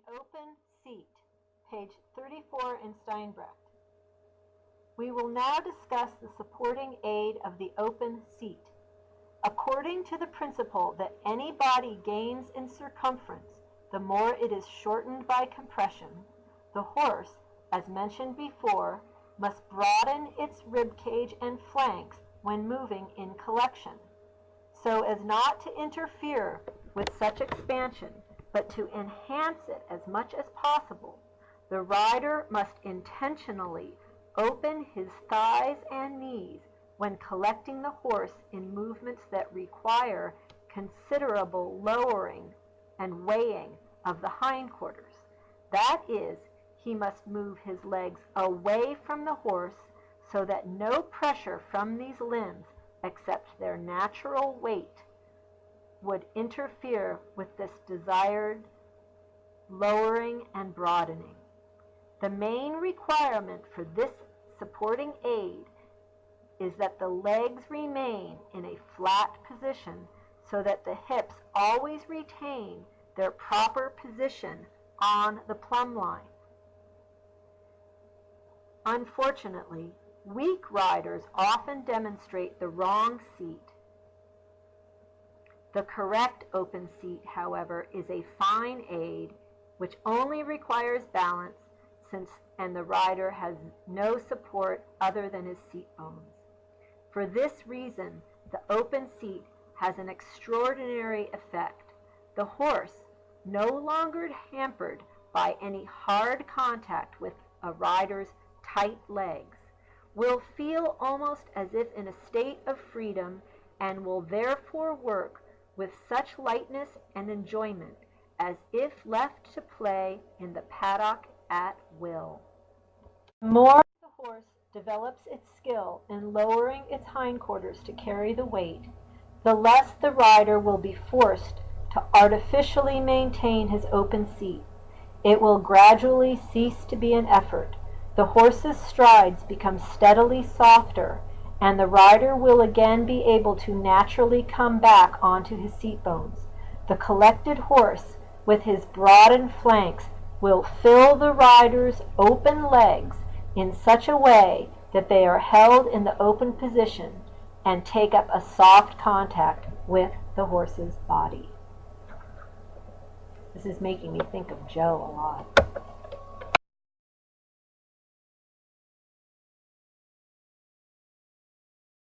The open seat, page 34 in Steinbrecht. We will now discuss the supporting aid of the open seat. According to the principle that any body gains in circumference, the more it is shortened by compression, the horse, as mentioned before, must broaden its rib cage and flanks when moving in collection, so as not to interfere with such expansion, but to enhance it as much as possible. The rider must intentionally open his thighs and knees when collecting the horse in movements that require considerable lowering and weighing of the hindquarters. That is, he must move his legs away from the horse so that no pressure from these limbs, except their natural weight, would interfere with this desired lowering and broadening. The main requirement for this supporting aid is that the legs remain in a flat position so that the hips always retain their proper position on the plumb line. Unfortunately, weak riders often demonstrate the wrong seat. The correct open seat, however, is a fine aid which only requires balance and the rider has no support other than his seat bones. For this reason, the open seat has an extraordinary effect. The horse, no longer hampered by any hard contact with a rider's tight legs, will feel almost as if in a state of freedom and will therefore work with such lightness and enjoyment as if left to play in the paddock at will. The more the horse develops its skill in lowering its hindquarters to carry the weight, the less the rider will be forced to artificially maintain his open seat. It will gradually cease to be an effort. The horse's strides become steadily softer, and the rider will again be able to naturally come back onto his seat bones. The collected horse, with his broadened flanks, will fill the rider's open legs in such a way that they are held in the open position and take up a soft contact with the horse's body. This is making me think of Joe a lot.